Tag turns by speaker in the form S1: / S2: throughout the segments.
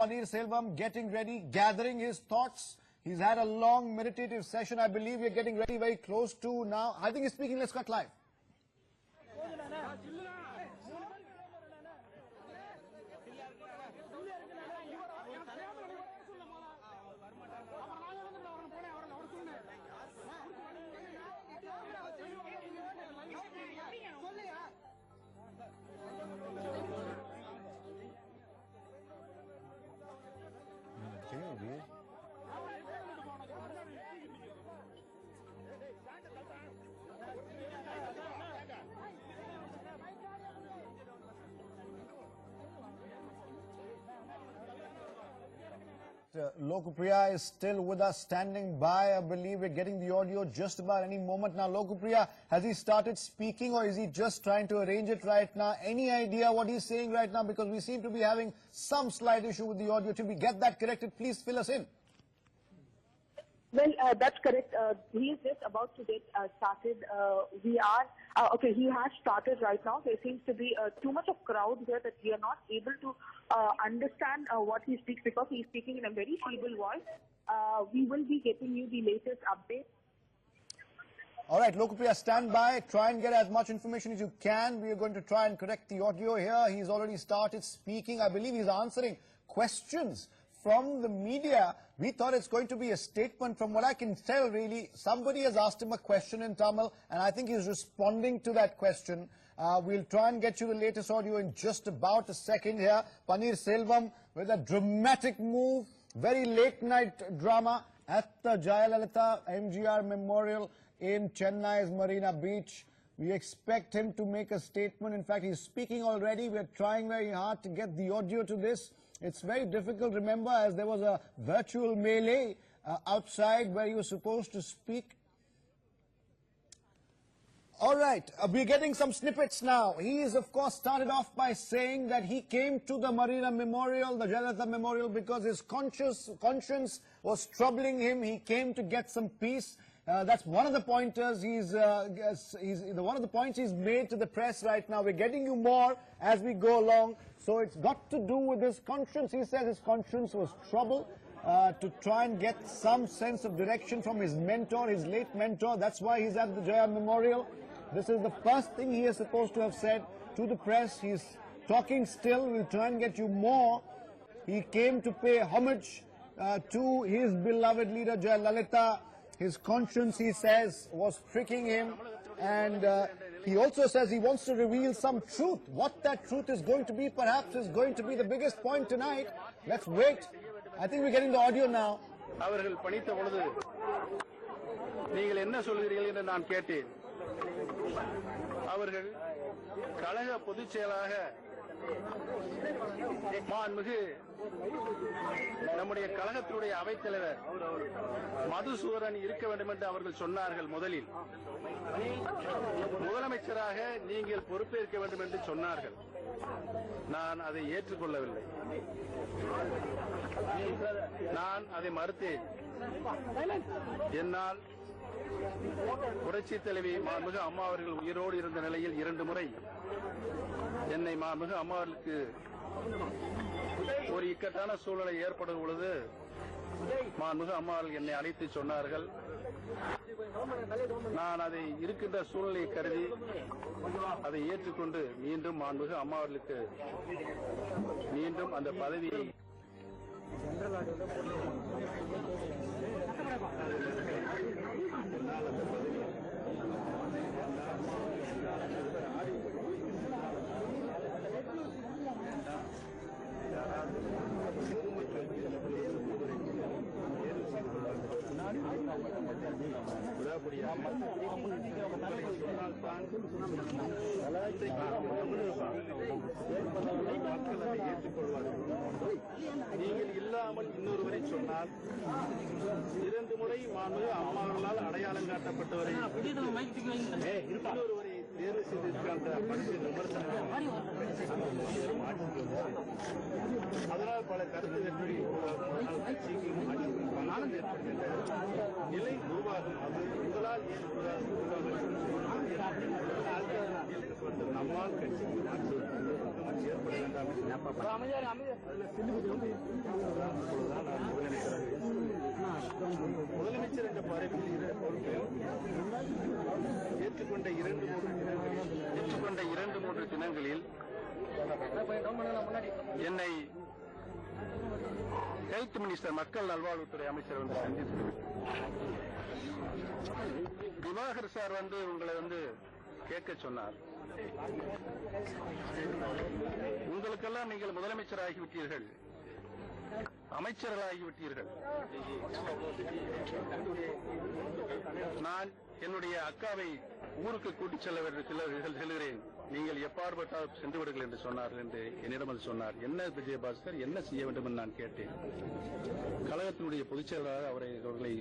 S1: Panneerselvam getting ready, gathering his thoughts. He's had a long meditative session. I believe we're getting ready, very close to now. I think he's speaking. Let's cut live. Lokupriya is still with us, standing by. I believe we're getting the audio just about any moment now. Lokupriya, has he started speaking or is he just trying to arrange it right now? Any idea what he's saying right now? Because we seem to be having some slight issue with the audio. Till we get that corrected, please fill us in.
S2: Well, that's correct. He is just about to get started. Okay, he has started right now. There seems to be too much of crowd here that we are not able to understand what he speaks because he is speaking in a very feeble voice. We will be getting you the latest update.
S1: All right, Lokupriya, stand by. Try and get as much information as you can. We are going to try and correct the audio here. He's already started speaking. I believe he's answering questions from the media. We thought it's going to be a statement. From what I can tell, really, somebody has asked him a question in Tamil, and I think he's responding to that question. We'll try and get you the latest audio in just about a second here. Panneerselvam with a dramatic move, very late night drama at the Jayalalithaa MGR Memorial in Chennai's Marina Beach. We expect him to make a statement. In fact, he's speaking already. We're trying very hard to get the audio to this. It's very difficult, remember, as there was a virtual melee outside where he was supposed to speak. All right, we're getting some snippets now. He is, of course, started off by saying that he came to the Marina Memorial, the Jayalalithaa Memorial, because his conscience was troubling him. He came to get some peace. That's one of the pointers one of the points he's made to the press right now. We're getting you more as we go along. So it's got to do with his conscience. He says his conscience was troubled to try and get some sense of direction from his mentor, his late mentor. That's why he's at the Jaya Memorial. This is the first thing he is supposed to have said to the press. He's talking still. We'll try and get you more. He came to pay homage to his beloved leader, Jayalalithaa. His conscience, he says, was tricking him, and he also says he wants to reveal some truth. What that truth is going to be, perhaps, is going to be the biggest point tonight. Let's wait. I think we're getting the audio now.
S3: அவர்கள் பணித்த பொழுது நீங்கள் என்ன சொல்கிறீர்கள் என்று நான் கேட்டேன். அவர்கள் கழக பொதுச் செயலாக மாண்புமிகு நம்முடைய கழகத்தினுடைய அவைத்தலைவர் மதுசூதன் இருக்க வேண்டும் என்று அவர்கள் சொன்னார்கள். முதலில் முதலமைச்சராக நீங்கள் பொறுப்பேற்க வேண்டும் என்று சொன்னார்கள். நான் அதை ஏற்றுக்கொள்ளவில்லை. நான் அதை மறுத்தேன். என்னால் புரட்சி தலைவி மாண்புமிகு அம்மா அவர்கள் உயிரோடு இருந்த நிலையில் 2 முறை என்னை மாண்புமிகு அம்மா அவர்களுக்கு ஒரு இக்கட்டான சூழ்நிலை ஏற்படும் பொழுது மாண்புமிகு அம்மா அவர்கள் என்னை அழைத்து சொன்னார்கள். நான் அதை இருக்கின்ற சூழ்நிலையை கருதி அதை ஏற்றுக்கொண்டு மீண்டும் மாண்புமிகு அம்மா அவர்களுக்கு மீண்டும் அந்த பதவியை நீங்கள் இல்லாமல் இன்னொருவரை சொன்னால் 2 முறை மாண்புமிகு அம்மாவர்களால் அடையாளம் காட்டப்பட்டவரை இன்னொருவரை தேர்வு செய்திருக்கின்ற பல்வேறு விமர்சனங்கள். அதனால் பல கருத்து வெற்றி நிலை உருவாகும். அது உங்களால் நம்மால் கட்சிக்கு ஏற்பட வேண்டாம். ஹெல்த் மினிஸ்டர் மக்கள் நல்வாழ்வுத்துறை அமைச்சர் வந்து சந்தித்து திவாகர் சார் வந்து உங்களை வந்து கேட்க சொன்னார். உங்களுக்கெல்லாம் நீங்கள் முதலமைச்சராகிவிட்டீர்கள், அமைச்சர்களாகிவிட்டீர்கள். நான் என்னுடைய அக்காவை ஊருக்கு கூட்டிச் செல்கிறேன், நீங்கள் எப்பாற்பட்டால் சென்று விடுங்கள் என்று சொன்னார்கள் என்று என்னிடம் அது சொன்னார். என்ன விஜயபாஸ்கர், என்ன செய்ய வேண்டும் என்று நான் கேட்டேன். கழகத்தினுடைய பொதுச் செயலாளராக அவர்களை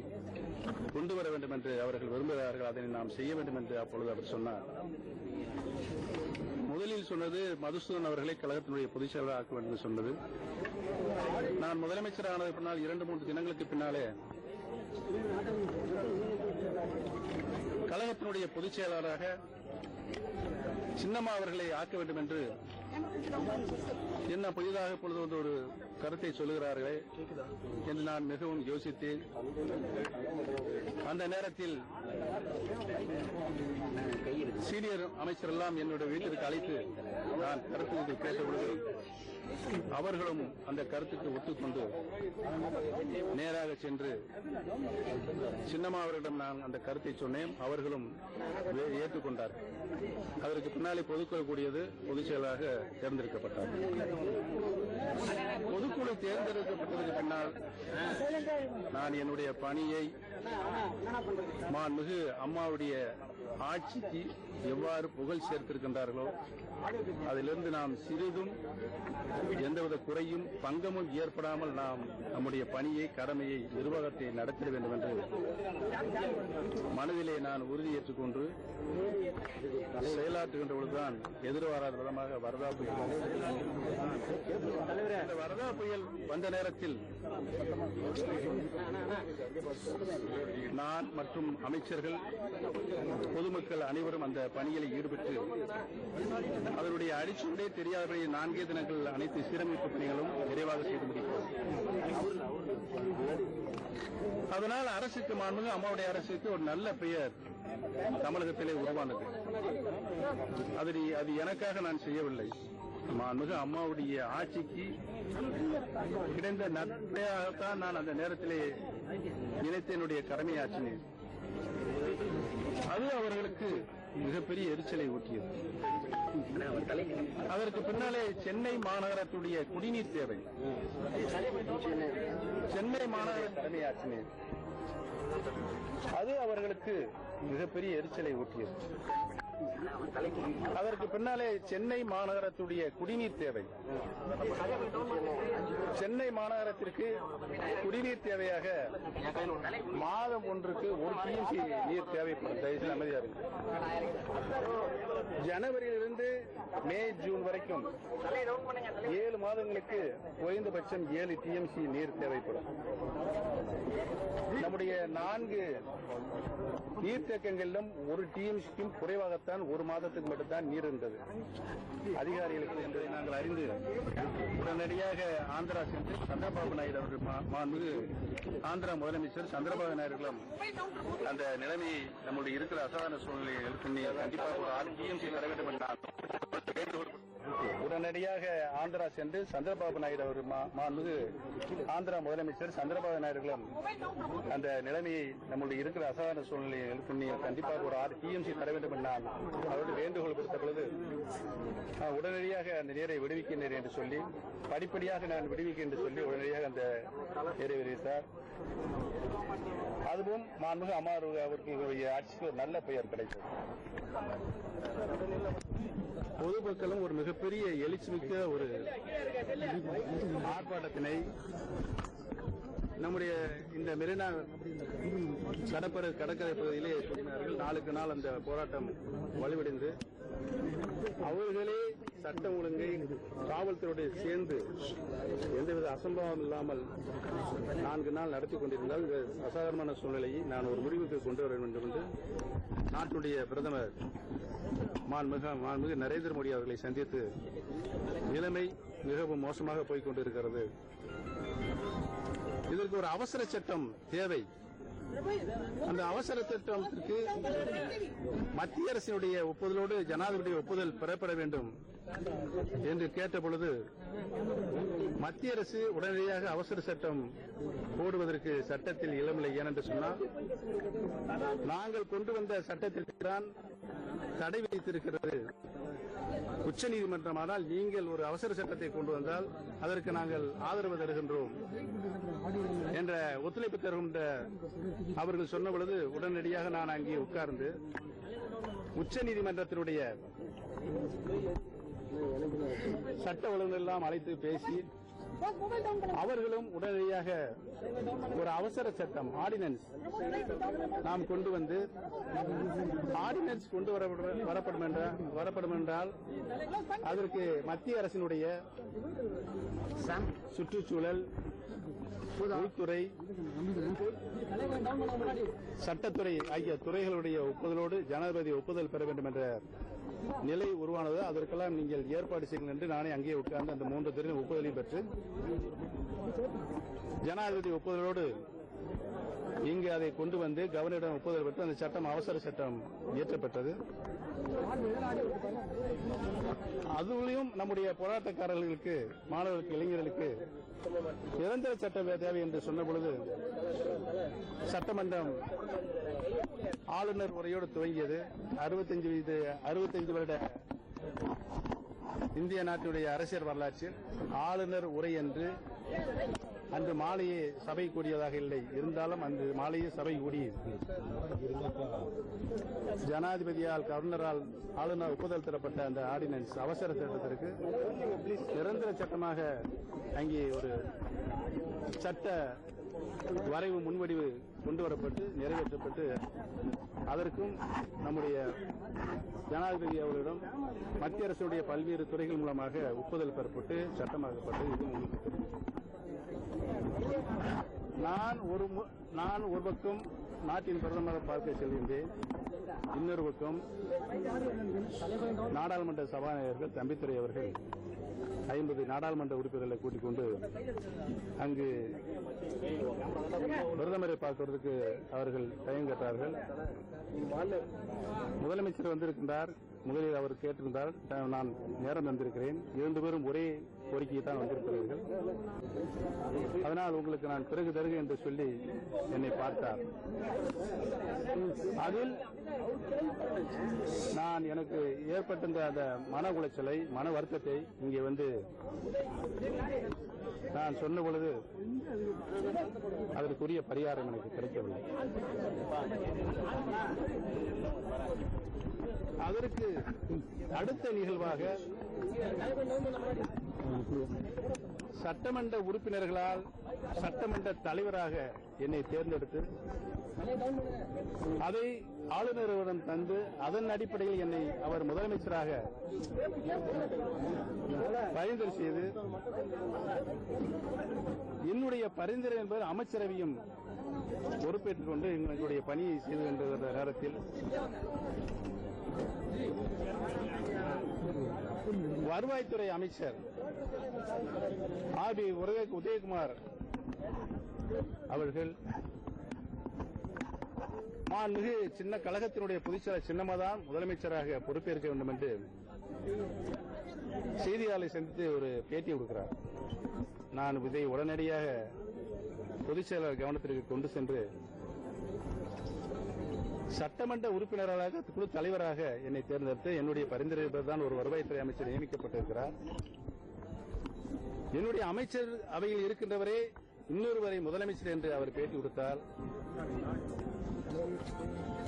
S3: கொண்டு வர வேண்டும் என்று அவர்கள் விரும்புகிறார்கள், அதனை நாம் செய்ய வேண்டும் என்று அப்பொழுது அவர் சொன்னார். முதலில் சொன்னது மதுசூதன் அவர்களை கழகத்தினுடைய பொதுச் செயலாளர் ஆக்க வேண்டும் என்று சொன்னது. நான் முதலமைச்சர் ஆனது பின்னால் 2-3 தினங்களுக்கு பின்னாலே கழகத்தினுடைய பொதுச் செயலாளராக சின்னம்மா அவர்களை ஆக்க வேண்டும் என்று என்ன புதிதாக இப்பொழுது வந்து ஒரு கருத்தை சொல்லுகிறார்களே என்று நான் மிகவும் யோசித்தேன். அந்த நேரத்தில் சீனியர் அமைச்சர் எல்லாம் என்னுடைய வீட்டிற்கு அழைத்து நான் கருத்து கேட்டபொழுது அவர்களும் அந்த கருத்துக்கு ஒத்துக்கொண்டு நேராக சென்று சின்னம்மா அவர்களிடம் நான் அந்த கருத்தை சொன்னேன். அவர்களும் ஏற்றுக்கொண்டார்கள். அதற்கு பின்னாலே பொதுக்குழு பொதுச் செயலாளராக தேர்ந்தெடுக்கப்பட்டார். பொதுக்குழு தேர்ந்தெடுக்கப்பட்டதற்கு பின்னால் நான் என்னுடைய பணியை மாண்புமிகு அம்மாவுடைய ஆட்சிக்கு எவ்வாறு புகழ் சேர்த்திருக்கின்றார்களோ அதிலிருந்து நாம் சிறிதும் எந்தவித குறையும் பங்கமும் ஏற்படாமல் நாம் நம்முடைய பணியை, கடமையை, நிர்வாகத்தை நடத்திட வேண்டும் என்று மனதிலே நான் உறுதியேற்றுக் கொண்டு செயலாற்றுகின்ற பொழுதுதான் எதிர்பாராத விதமாக வரதா புயல். இந்த வரதா புயல் வந்த நேரத்தில் நான் மற்றும் அமைச்சர்கள், பொதுமக்கள் அனைவரும் அந்த பணியில் ஈடுபட்டு அதனுடைய அடிச்சுவடே தெரியாதபடி 4 தினங்கள் அனைத்து சீரமைப்பு பணிகளும் விரைவாக செய்து முடிப்போம். அதனால் அரசுக்கு மாண்புமிகு அம்மாவுடைய அரசுக்கு ஒரு நல்ல பெயர் தமிழகத்திலே உருவானது. அது எனக்காக நான் செய்யவில்லை, மாண்புமிகு அம்மாவுடைய ஆட்சிக்கு கிடைந்த நன்மையாகத்தான் நான் அந்த நேரத்திலே நினைத்து என்னுடைய கடமையாற்றினேன். அது அவர்களுக்கு மிகப்பெரிய எரிச்சலை ஊட்டியது. அதற்கு பின்னாலே சென்னை மாநகரத்துடைய குடிநீர் தேவை, சென்னை மாநகர கடமையாற்றினேன். அது அவர்களுக்கு மிகப்பெரிய எரிச்சலை ஊட்டியது. அதற்கு பின்னாலே சென்னை மாநகரத்துடைய குடிநீர் தேவை, சென்னை மாநகரத்திற்கு குடிநீர் தேவையாக மாதம் ஒன்றுக்கு 1 TMC நீர் தேவைப்படும். தயவுசெய்து அமைதியா இருக்கு. ஜனவரியிலிருந்து மே, ஜூன் வரைக்கும் 7 மாதங்களுக்கு குறைந்தபட்சம் 7 TMC நீர் தேவைப்படும். நம்முடைய 4 நீர்த்தேக்கங்களிலும் 1 TMCக்கும் குறைவாகத்தான் 1 மாதத்துக்கு மட்டும்தான் நீர் இருந்தது அதிகாரிகளுக்கு என்பதை நாங்கள் அறிந்து உடனடியாக ஆந்திரா சென்று சந்திரபாபு நாயுடு அவர்கள் மாண்புமிகு ஆந்திரா முதலமைச்சர் சந்திரபாபு நாயுடுகளும் அந்த நிலைமையை நம்முடைய இருக்கிற அசாதாரண சூழ்நிலையை கண்டிப்பாக ஒரு 6 TMC தர வேண்டும் என்றால் உடனடியாக ஆந்திரா சென்று சந்திரபாபு நாயுடு அவர்கள் மாண்புமிகு ஆந்திரா முதலமைச்சர் சந்திரபாபு நாயுடுகளும் அந்த நிலைமையை நம்முடைய இருக்கிற அசாதாரண சூழ்நிலையை கண்டிப்பாக ஒரு 6 TMC தர வேண்டும் என்றால் அவர்கள் வேண்டுகோள் கொடுத்த பொழுது உடனடியாக அந்த நீரை விடுவிக்கின்றேன் என்று சொல்லி, படிப்படியாக நான் விடுவிக்க என்று சொல்லி உடனடியாக அந்த நீரை விடுவித்தார். அதுவும் மாண்புமிகு அம்மா அவர்களுடைய ஆட்சிக்கு ஒரு நல்ல பெயர் கிடைத்தது. பொதுமக்களும் ஒரு மிகப்பெரிய எழுச்சிமிக்க ஒரு ஆர்ப்பாட்டத்தினை நம்முடைய இந்த மெரினா கடற்கரை பகுதியிலே கூறினார்கள். நாளுக்கு நாள் அந்த போராட்டம் வலுவடைந்து அவர்களே சட்டம் ஒழுங்கை காவல்துறையோடு சேர்ந்து எந்தவித அசம்பாவம் இல்லாமல் 4 நாள் நடத்தி கொண்டிருந்தால் இந்த அசாதாரணமான சூழ்நிலையை நான் ஒரு முடிவுக்கு கொண்டு வர வேண்டும் என்று நாட்டுடைய பிரதமர் மாண்புமிகு நரேந்திர மோடி அவர்களை சந்தித்து நிலைமை மிகவும் மோசமாக போய்க் கொண்டிருக்கிறது, இதற்கு ஒரு அவசர சட்டம் தேவை அந்த அவசர சட்டத்திற்கு மத்திய அரசினுடைய ஒப்புதலோடு ஜனாதிபதி ஒப்புதல் பெறப்பட வேண்டும் என்று கேட்டபொழுது மத்திய அரசு உடனடியாக அவசர சட்டம் போடுவதற்கு சட்டத்தில் இளமில்லை. ஏனென்று சொன்னால் நாங்கள் கொண்டு வந்த சட்டத்திற்கு தான் தடை விதித்திருக்கிறது உச்சநீதிமன்றம். ஆனால் நீங்கள் ஒரு அவசர சட்டத்தை கொண்டு வந்தால் அதற்கு நாங்கள் ஆதரவு தருகின்றோம் என்ற ஒத்துழைப்பு தருகின்ற அவர்கள் சொன்ன பொழுது உடனடியாக நான் அங்கே உட்கார்ந்து உச்சநீதிமன்றத்தினுடைய சட்ட வல்லுநர் எல்லாம் அழைத்து பேசி அவர்களும் உடனடியாக ஒரு அவசர சட்டம் ஆர்டினன்ஸ் நாம் கொண்டு வந்து ஆர்டினன்ஸ் கொண்டு வரப்படும் என்றால் அதற்கு மத்திய அரசினுடைய சுற்றுச்சூழல், உள்துறை, சட்டத்துறை ஆகிய துறைகளுடைய ஒப்புதலோடு ஜனாதிபதி ஒப்புதல் பெற வேண்டும் என்ற நிலை உருவானது. அதற்கெல்லாம் நீங்கள் ஏற்பாடு செய்யுங்கள் என்று நானே அங்கே உட்கார்ந்து அந்த 3 துறையின் ஒப்புதலையும் பெற்று ஜனாதிபதி ஒப்புதலோடு இங்கு அதை கொண்டு வந்து கவர்னரிடம் ஒப்புதல் பெற்று அந்த சட்டம் அவசர சட்டம் இயற்றப்பட்டது. அதுவும் நம்முடைய போராட்டக்காரர்களுக்கு, மாணவர்களுக்கு, இளைஞர்களுக்கு நிரந்தர சட்டம் தேவை என்று சொன்ன பொழுது சட்டமன்றம் ஆளுநர் உரையோடு துவங்கியது. 65 வருட இந்திய நாட்டினுடைய அரசியல் வரலாற்றில் ஆளுநர் உரை என்று அன்று மாலையே சபை கூடியதாக இல்லை. இருந்தாலும் அந்த மாலையே சபை கூடியது. ஜனாதிபதியால், கவர்னரால், ஆளுநர் ஒப்புதல் தரப்பட்ட அந்த ஆர்டினன்ஸ் அவசர சட்டத்திற்கு நிரந்தர சட்டமாக அங்கே ஒரு சட்ட வரைவு முன்வடிவு கொண்டு வரப்பட்டு நிறைவேற்றப்பட்டு அதற்கும் நம்முடைய ஜனாதிபதி அவர்களிடம் மத்திய அரசுடைய பல்வேறு துறைகள் மூலமாக ஒப்புதல் பெறப்பட்டு சட்டமாக்கப்பட்டு இது நான் ஒரு பக்கம் நாட்டின் பிரதமரை பார்க்க செல்கின்றேன். இன்னொரு பக்கம் நாடாளுமன்ற சபாநாயகர்கள் தம்பித்துரை அவர்கள் 50 நாடாளுமன்ற உறுப்பினர்களை கூட்டிக் கொண்டு அங்கு பிரதமரை பார்ப்பதற்கு அவர்கள் தயங்கட்டார்கள். முதலமைச்சர் வந்திருக்கின்றார். முதலில் அவர் கேட்டிருந்தார், நான் நேரம் வந்திருக்கிறேன், 2 பேரும் ஒரே கோரிக்கையை தான் வந்திருக்கிறீர்கள், அதனால் உங்களுக்கு நான் பிறகு தருக என்று சொல்லி என்னை பார்த்தார். அதில் நான் எனக்கு ஏற்பட்ட அந்த மன உளைச்சலை, மன வருத்தத்தை இங்கே வந்து நான் சொன்ன பொழுது அதற்குரிய பரிகாரம் எனக்கு கிடைக்கவில்லை. அதற்கு அடுத்த நிகழ்வாக சட்டமன்ற உறுப்பினர்களால் சட்டமன்ற தலைவராக என்னை தேர்ந்தெடுத்து அதை ஆளுநரிடம் தந்து அதன் அடிப்படையில் என்னை அவர் முதலமைச்சராக பரிந்துரை செய்து என்னுடைய பரிந்துரை என்பது அமைச்சரவையும் பொறுப்பேற்றுக் கொண்டு எங்களுடைய பணியை செய்து கொண்டிருந்த நேரத்தில் வருவாய்த்துறை அமைச்சர் ஆபி உதயகுமார் அவர்கள் மாண்புமிகு சின்ன கழகத்தினுடைய பொதுச்செயலாளர் சின்னமாதான் முதலமைச்சராக பொறுப்பேற்க வேண்டும் என்று செய்தியாளரை சந்தித்து ஒரு பேட்டி கொடுக்கிறார். நான் இதை உடனடியாக பொதுச்செயலாளர் கவனத்திற்கு கொண்டு சென்று சட்டமன்ற உறுப்பினராக குழு தலைவராக என்னை தேர்ந்தெடுத்து என்னுடைய பரிந்துரை தான் ஒரு வருவாய்த்துறை அமைச்சர் நியமிக்கப்பட்டிருக்கிறார். என்னுடைய அமைச்சர் அவையில் இருக்கின்றவரே இன்னொருவரை முதலமைச்சர் என்று அவர் பேட்டி கொடுத்தால்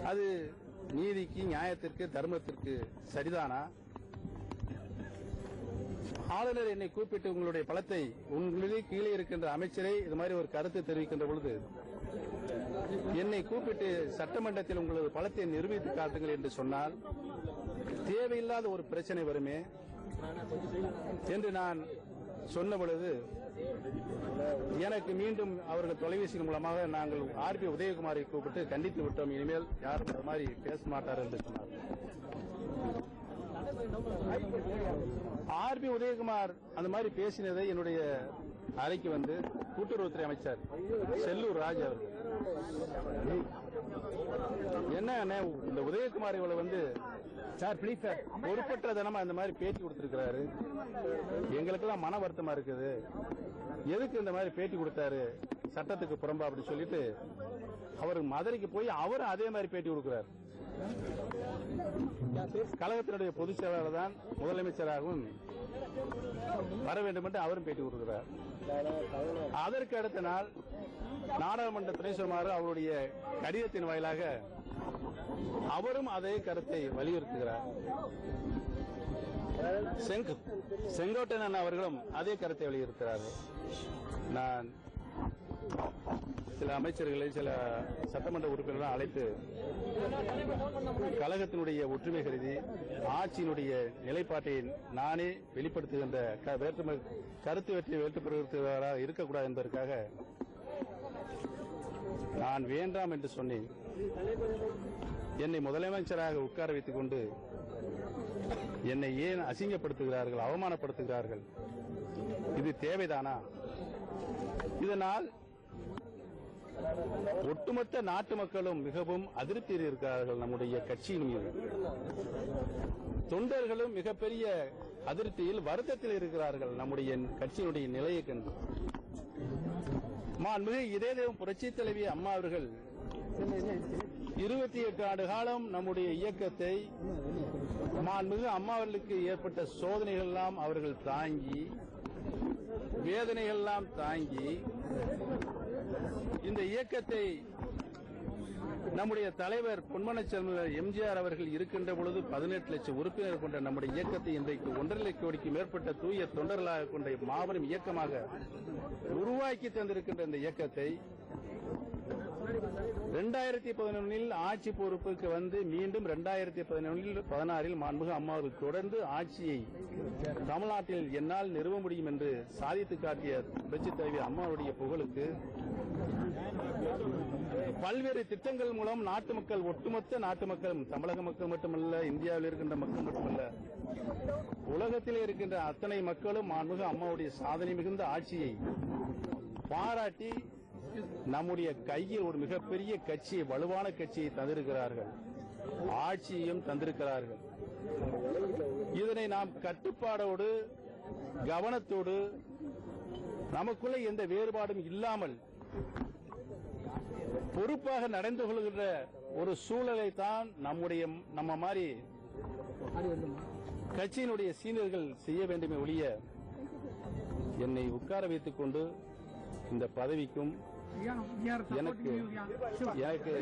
S3: அது நீதிக்கு, நியாயத்திற்கு, தர்மத்திற்கு சரிதானா? ஆளுநர் என்னை கூப்பிட்டு உங்களுடைய பலத்தை, உங்களுடைய கீழே இருக்கின்ற அமைச்சரை இது மாதிரி ஒரு கருத்து தெரிவிக்கின்ற பொழுது என்னை கூப்பிட்டு சட்டமன்றத்தில் உங்களது பலத்தை நிரூபித்து காட்டுங்கள் என்று சொன்னால் தேவையில்லாத ஒரு பிரச்சனை வருமே என்று நான் சொன்ன பொழுது எனக்கு மீண்டும் அவர்கள் தொலைபேசியின் மூலமாக நாங்கள் ஆர்பி உதயகுமாரை கூப்பிட்டு கண்டித்து விட்டோம், இனிமேல் யாரும் அது மாதிரி பேச மாட்டார் என்று சொன்னார். ஆர்பி உதயகுமார் அந்த மாதிரி பேசினதை என்னுடைய அறைக்கு வந்து கூட்டுறவுத்துறை அமைச்சர் செல்லூர் ராஜ் அவர்கள் என்ன இந்த உதயகுமார் இவளை வந்து சார் பிளீஸ் சார் பொறுப்பற்ற தினமா அந்த மாதிரி பேட்டி கொடுத்திருக்கிறாரு, எங்களுக்கெல்லாம் மன வருத்தமா இருக்குது, எதுக்கு இந்த மாதிரி பேட்டி கொடுத்தாரு சட்டத்துக்கு புறம்பா அப்படின்னு சொல்லிட்டு அவர் மதுரைக்கு போய் அவரும் அதே மாதிரி பேட்டி கொடுக்கிறார். கழகத்தினுடைய பொதுச் செயலாளர் தான் முதலமைச்சராகவும் வர வேண்டும் என்று அவரும் பேட்டி கொடுக்கிறார். அதற்கு அடுத்த நாள் நாடாளுமன்ற துணை சொல்லுமாறு அவருடைய கடிதத்தின் வாயிலாக அவரும் அதே கருத்தை வலியுறுத்துகிறார். செங்கோட்டையன் அவர்களும் அதே கருத்தை வலியுறுத்துகிறார்கள். நான் சில அமைச்சர்களை சில சட்டமன்ற உறுப்பினர்கள் அழைத்து கழகத்தினுடைய ஒற்றுமை கருதி ஆட்சியினுடைய நிலைப்பாட்டை நானே வெளிப்படுத்துகின்ற கருத்து வெற்றி வேற்றுப்படுத்துவதாக இருக்கக்கூடாது என்பதற்காக நான் வேண்டாம் என்று சொன்னேன். என்னை முதலமைச்சராக உட்கார வைத்துக் கொண்டு என்னை ஏன் அசிங்கப்படுத்துகிறார்கள், அவமானப்படுத்துகிறார்கள், இது தேவைதானா? இதனால் ஒட்டுமொத்த நாட்டு மக்களும் மிகவும் அதிருப்தியில் இருக்கிறார்கள். நம்முடைய கட்சியின் மீது தொண்டர்களும் மிகப்பெரிய அதிருப்தியில் வருத்தத்தில் இருக்கிறார்கள் நம்முடைய கட்சியினுடைய நிலையை கண்டு. மாண்புமிகு இதயதேவம் புரட்சித் தலைவி அம்மா அவர்கள் 28 ஆண்டு காலம் நம்முடைய இயக்கத்தை மாண்புமிகு அம்மா அவர்களுக்கு ஏற்பட்ட சோதனைகள் எல்லாம் அவர்கள் தாங்கி, வேதனைகள் எல்லாம் தாங்கி இந்த இயக்கத்தை நம்முடைய தலைவர் பொன்மனச்செல்வன் எம்ஜிஆர் அவர்கள் இருக்கின்ற பொழுது 18 லட்சம் உறுப்பினர் கொண்ட நம்முடைய இயக்கத்தை இன்றைக்கு 1.5 கோடிக்கு மேற்பட்ட தூய தொண்டர்களாக கொண்ட மாபெரும் இயக்கமாக உருவாக்கி தந்திருக்கின்ற இந்த இயக்கத்தை 2011 ஆட்சி பொறுப்புக்கு வந்து மீண்டும் 2016 மாண்புமிகு அம்மாவுக்கு தொடர்ந்து ஆட்சியை தமிழ்நாட்டில் என்னால் நிறுவ முடியும் என்று சாதித்து காட்டிய புரட்சித் தலைவி அம்மாவுடைய புகழுக்கு பல்வேறு திட்டங்கள் மூலம் நாட்டு மக்கள், ஒட்டுமொத்த நாட்டு மக்கள், தமிழக மக்கள் மட்டுமல்ல, இந்தியாவில் இருக்கின்ற மக்கள் மட்டுமல்ல, உலகத்திலே இருக்கின்ற அத்தனை மக்களும் மாண்புமிகு அம்மாவுடைய சாதனை மிகுந்த ஆட்சியை பாராட்டி நம்முடைய கையில் ஒரு மிகப்பெரிய கட்சியை, வலுவான கட்சியை தந்திருக்கிறார்கள், ஆட்சியையும் தந்திருக்கிறார்கள். இதனை நாம் கட்டுப்பாடோடு, கவனத்தோடு, நமக்குள்ள எந்த வேறுபாடும் இல்லாமல் பொறுப்பாக நடந்து கொள்கின்ற ஒரு சூழலை தான் நம்ம மாதிரி கட்சியினுடைய சீனியர்கள் செய்ய வேண்டுமே ஒழிய என்னை உட்கார வைத்துக் கொண்டு இந்த பதவிக்கும் எனக்கு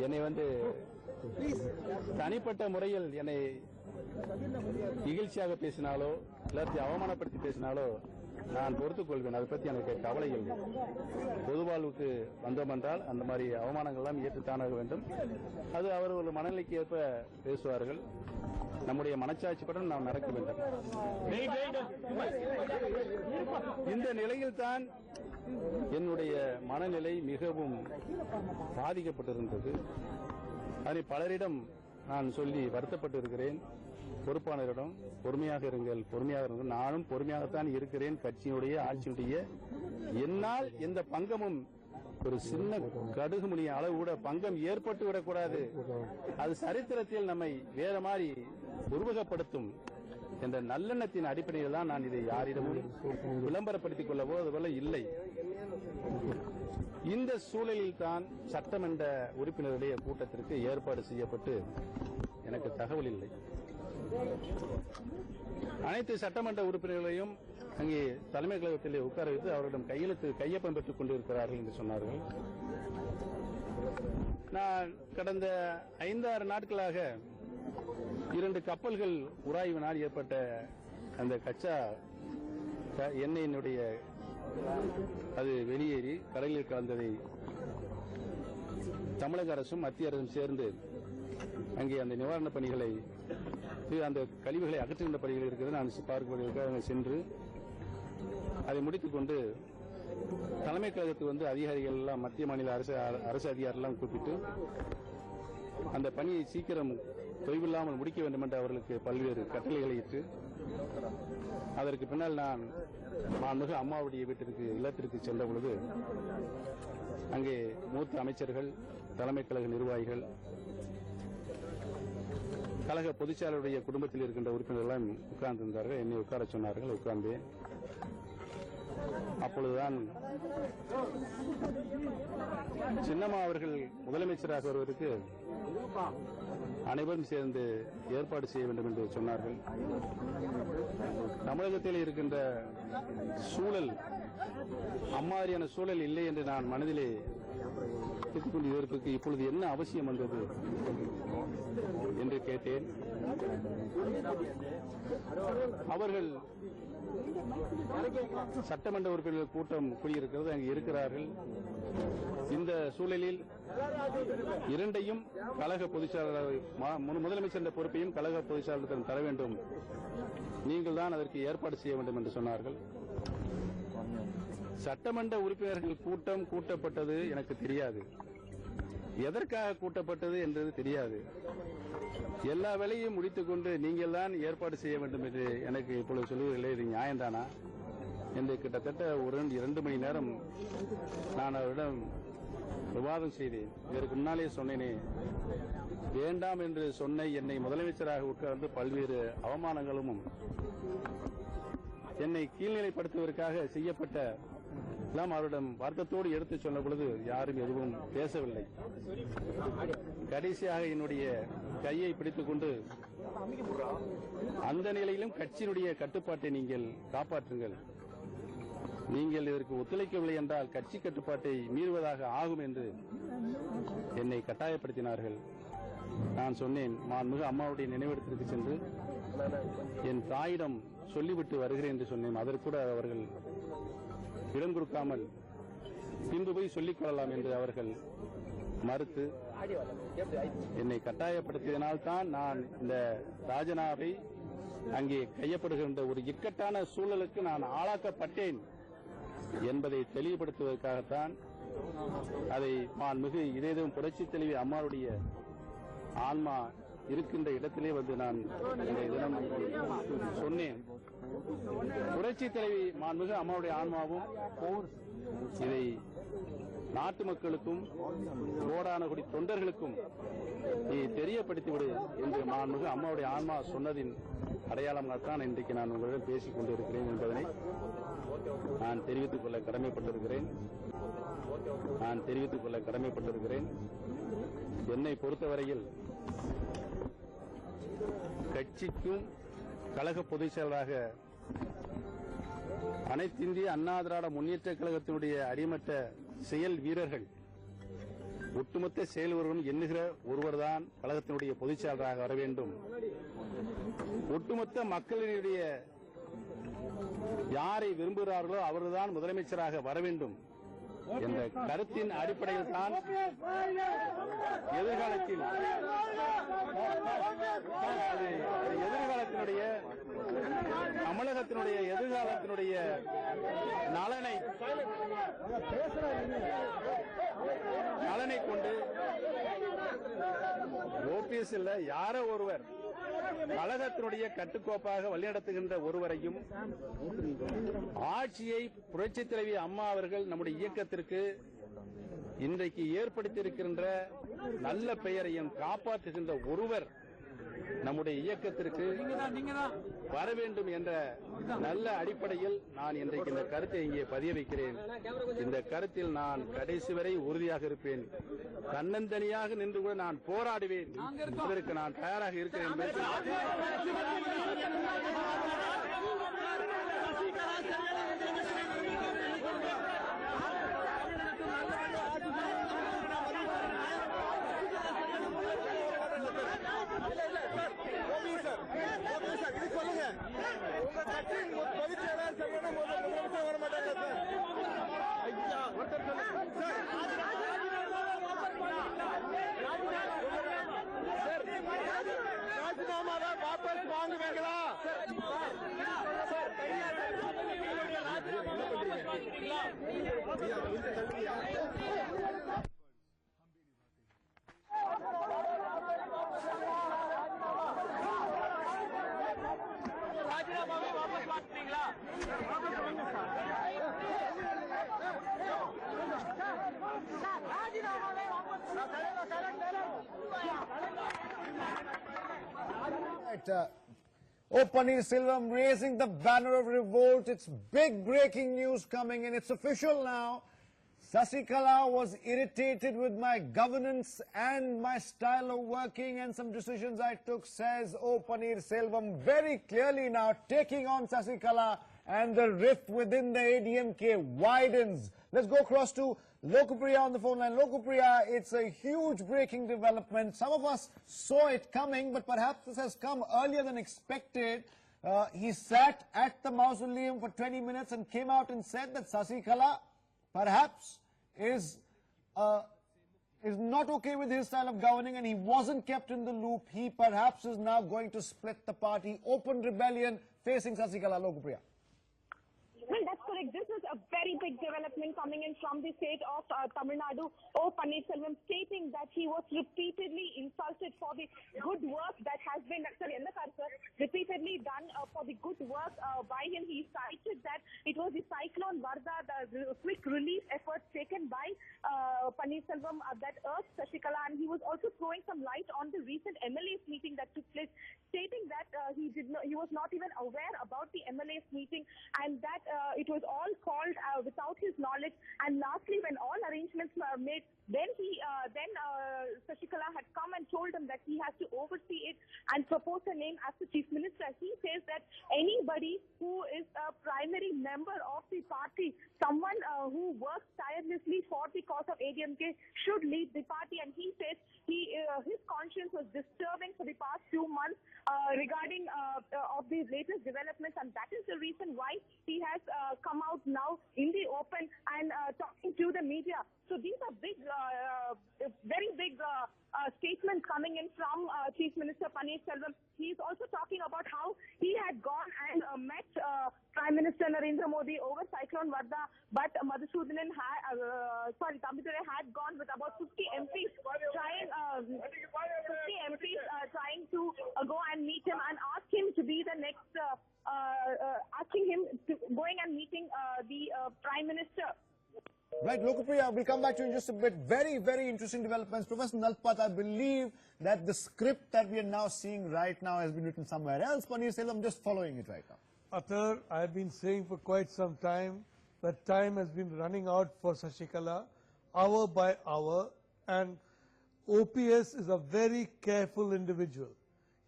S3: என்னை வந்து தனிப்பட்ட முறையில் என்னை இகழ்ச்சியாக பேசினாலோ எல்லாத்தையும் அவமானப்படுத்தி பேசினாலோ நான் பொறுத்துக் கொள்வேன். அதை பற்றி எனக்கு கவலை இல்லை. பொது வாழ்வுக்கு வந்தோம் என்றால் அந்த மாதிரி அவமானங்கள் எல்லாம் ஏற்றுத்தானாக வேண்டும். அது அவர் ஒரு மனநிலைக்கு ஏற்ப பேசுவார்கள். நம்முடைய மனச்சாட்சிப்படம் நாம் நடக்க வேண்டும். இந்த நிலையில்தான் என்னுடைய மனநிலை மிகவும் பாதிக்கப்பட்டிருந்தது. அதை பலரிடம் நான் சொல்லி வருத்தப்பட்டு இருக்கிறேன். பொறுப்பாளரிடம் பொறுமையாக இருங்கள், பொறுமையாக இருங்கள். நானும் பொறுமையாகத்தான் இருக்கிறேன். கட்சியினுடைய, ஆட்சியினுடைய என்னால் எந்த பங்கமும், ஒரு சின்ன கடுகு மணி அளவு கூட பங்கம் ஏற்பட்டு விடக்கூடாது. அது சரித்திரத்தில் நம்மை வேற மாதிரி உருவகப்படுத்தும் என்ற நல்லெண்ணத்தின் அடிப்படையில் தான் நான் இதை யாரிடமும் விளம்பரப்படுத்திக் கொள்ள போவதுபோல இல்லை. இந்த சூழலில் தான் சட்டமன்ற உறுப்பினருடைய கூட்டத்திற்கு ஏற்பாடு செய்யப்பட்டு எனக்கு தகவல் இல்லை. அனைத்து சட்டமன்ற உறுப்பினர்களையும் அங்கே தலைமை கழகத்திலே உட்கார வைத்து அவர்களிடம் கையொப்பம் பெற்றுக் கொண்டிருக்கிறார்கள் என்று சொன்னார்கள். நான் கடந்த 5-6 நாட்களாக 2 கப்பல்கள் உராய்வினால் ஏற்பட்ட அந்த கச்சா எண்ணெயினுடைய அது வெளியேறி கடலில் கலந்ததை தமிழக அரசும் மத்திய அரசும் சேர்ந்து அங்கே அந்த நிவாரணப் பணிகளை, அந்த கழிவுகளை அகற்றுகின்ற பணிகள் இருக்கிறது. நான் பார்க்க சென்று அதை முடித்துக் கொண்டு தலைமை கழகத்துக்கு வந்து அதிகாரிகள் எல்லாம், மத்திய மாநில அரசு அதிகாரிகள் எல்லாம் கூப்பிட்டு அந்த பணியை சீக்கிரம் தொய்வில்லாமல் முடிக்க வேண்டும் என்று அவர்களுக்கு பல்வேறு கட்டளைகளை இட்டு அதற்கு பின்னால் நான் மாண்புமிகு அம்மாவுடைய வீட்டிற்கு இல்லத்திற்கு சென்ற பொழுது அங்கே மூத்த அமைச்சர்கள், தலைமை கழக நிர்வாகிகள், கழக பொதுச்செயலாளருடைய குடும்பத்தில் இருக்கின்ற உறுப்பினர்கள் உட்கார்ந்திருந்தார்கள். என்னை உட்கார சொன்னார்கள். உட்கார்ந்தேன். அப்பொழுதுதான் சின்னம்மா அவர்கள் முதலமைச்சராக வருவதற்கு அனைவரும் சேர்ந்து ஏற்பாடு செய்ய வேண்டும் என்று சொன்னார்கள். தமிழகத்தில் இருக்கின்ற சூழல் அம்மாதிரியான சூழல் இல்லை என்று நான் மனதிலே இதற்கு இப்பொழுது என்ன அவசியம் வந்தது என்று கேட்டேன். அவர்கள் சட்டமன்ற உறுப்பினர்கள் கூட்டம் கூடியிருக்கிறது, அங்கு இருக்கிறார்கள். இந்த சூழலில் இரண்டையும் கழக பொதுச்செயலாளர் முதலமைச்சர் என்ற பொறுப்பையும் கழக பொதுச்செயலாளரிடம் தர வேண்டும், நீங்கள் தான் அதற்கு ஏற்பாடு செய்ய வேண்டும் என்று சொன்னார்கள். சட்டமன்ற உறுப்பினர்கள் கூட்டம் கூட்டப்பட்டது எனக்கு தெரியாது, எதற்காக கூட்டப்பட்டது என்றது தெரியாது. எல்லா வேலையும் முடித்துக் கொண்டு நீங்கள் தான் ஏற்பாடு செய்ய வேண்டும் என்று எனக்கு இப்பொழுது சொல்லுவதில்லை, இது நியாயம்தானா என்று கிட்டத்தட்ட 2 மணி நேரம் நான் அவரிடம் விவாதம் செய்தேன். இதற்கு முன்னாலே சொன்னேனே, வேண்டாம் என்று சொன்ன என்னை முதலமைச்சராக உட்கார்ந்து பல்வேறு அவமானங்களும் என்னை கீழ்நிலைப்படுத்துவதற்காக செய்யப்பட்ட எல்லாம் அவரிடம் வருத்தத்தோடு எடுத்து சொன்ன பொழுது யாரும் எதுவும் பேசவில்லை. கடைசியாக என்னுடைய கையை பிடித்துக் கொண்டு அந்த நிலையிலும் கட்சியினுடைய கட்டுப்பாட்டை நீங்கள் காப்பாற்றுங்கள், நீங்கள் இதற்கு ஒத்துழைக்கவில்லை என்றால் கட்சி கட்டுப்பாட்டை மீறுவதாக ஆகும் என்று என்னை கட்டாயப்படுத்தினார்கள். நான் சொன்னேன், மாண்புமிகு அம்மாவுடைய நினைவிடத்திற்கு சென்று என் தாயிடம் சொல்லிவிட்டு வருகிறேன் என்று சொன்னேன். அதற்கூட அவர்கள் இடம் கொடுக்காமல் பின்பு போய் சொல்லிக் கொள்ளலாம் என்று அவர்கள் மறுத்து என்னை கட்டாயப்படுத்தியதனால்தான் நான் இந்த ராஜினாவை அங்கே கையப்படுகின்ற ஒரு இக்கட்டான சூழலுக்கு நான் ஆளாக்கப்பட்டேன் என்பதை தெளிவுபடுத்துவதற்காகத்தான் அதை மாண்புமிகு இதயம் புரட்சித் தலைவி அம்மாவுடைய ஆன்மா இருக்கின்ற இடத்திலே வந்து நான் இந்த தினம் சொன்னேன். புரட்சித் தலைவி மாண்புமிகு அம்மாவுடைய ஆன்மாவும் இதை நாட்டு மக்களுக்கும் கோடான கோடி தொண்டர்களுக்கும் நீ தெரியப்படுத்திவிடு என்று மாண்புமிகு அம்மாவுடைய ஆன்மா சொன்னதின் அடையாளமாகத்தான் இன்றைக்கு நான் உங்களிடம் பேசிக் கொண்டிருக்கிறேன் என்பதனை நான் தெரிவித்துக் கொள்ள கடமைப்பட்டிருக்கிறேன். என்னை பொறுத்தவரையில் கட்சிக்கும் கழக பொதுச் செயலராக அனைத்து இந்திய அண்ணா திராவிட முன்னேற்ற கழகத்தினுடைய அடிமட்ட செயல் வீரர்கள் ஒட்டுமொத்த செயல் வீரர்களும் எண்ணுகிற ஒருவர்தான் கழகத்தினுடைய பொதுச் செயலராக வர வேண்டும். ஒட்டுமொத்த மக்களினுடைய யாரை விரும்புகிறார்களோ அவர்தான் முதலமைச்சராக வர வேண்டும் என்ற கருத்தின் அடிப்படையில் தான் எதிர்காலத்தினுடைய தமிழகத்தினுடைய எதிர்காலத்தினுடைய நலனை கொண்டு ஓபிஎஸ் இல்ல யாரோ ஒருவர் கழகத்தினுடைய கட்டுக்கோப்பாக வழிநடத்துகின்ற ஒருவரையும் ஆட்சியை புரட்சித் தலைவி அம்மா அவர்கள் நம்முடைய இயக்கத்திற்கு இன்றைக்கு ஏற்படுத்தியிருக்கின்ற நல்ல பெயரையும் காப்பாற்றுகின்ற ஒருவர் நம்முடைய இயக்கத்திற்கு வர வேண்டும் என்ற நல்ல அடிப்படையில் நான் இன்றைக்கு இந்த கருத்தை இங்கே பதிய வைக்கிறேன். இந்த கருத்தில் நான் கடைசி வரை உறுதியாக இருப்பேன். தன்னந்தனியாக நின்று கூட நான் போராடுவேன். இதற்கு நான் தயாராக இருக்கிறேன்.
S1: वापस வாங்குவீங்களா? Right. Panneerselvam raising the banner of revolt. It's big breaking news coming in. It's official now. Sasikala was irritated with my governance and my style of working and some decisions I took, says Panneerselvam, very clearly now taking on Sasikala, and the rift within the AIADMK widens. Let's go across to Lokapriya on the phone line. Lokapriya, it's a huge breaking development. Some of us saw it coming, but perhaps this has come earlier than expected. He sat at the mausoleum for 20 minutes and came out and said that Sasikala perhaps is not okay with his style of governing, and he wasn't kept in the loop. He perhaps is now going to split the party. Open rebellion facing Sasikala. Lokapriya.
S2: Well, that's correct. This is a very big development coming in from the state of Tamil Nadu. Panneerselvam stating that he was repeatedly insulted for the good work that has been repeatedly done for the good work by him. He cited that it was the cyclone Varda, the quick relief efforts taken by Panneerselvam that urged Sasikala, and he was also throwing some light on the recent MLA's meeting that took place, stating that he was not even aware about the MLA's meeting, and that it was all called without his knowledge. And lastly, when all arrangements were made, then Sasikala had come and told him that he has to oversee it and propose a name as the chief minister. He says that anybody who is a primary member of the party, someone who works tirelessly for the cause of AIADMK, should lead the party. And he says his conscience was disturbing for the past few months regarding of these latest developments, and that is the reason why he has come out now in the open and talking to the media. So these are big, very big statements coming in from Chief Minister Panneerselvam. He is also talking about how he had gone and met Prime Minister Narendra Modi over Cyclone Varda, but Madhusudanan Thambidurai had gone with about 50 MPs trying to go and meet him and ask him to be the next, asking him to going and meeting the Prime Minister.
S1: Right, Lokapriya, we'll come back to you in just a bit. Very, very interesting developments. Professor Nalpat, I believe that the script that we are now seeing right now has been written somewhere else. Panneerselvam, just following it right now.
S4: Athar, I have been saying for quite some time that time has been running out for Sasikala, hour by hour, and OPS is a very careful individual.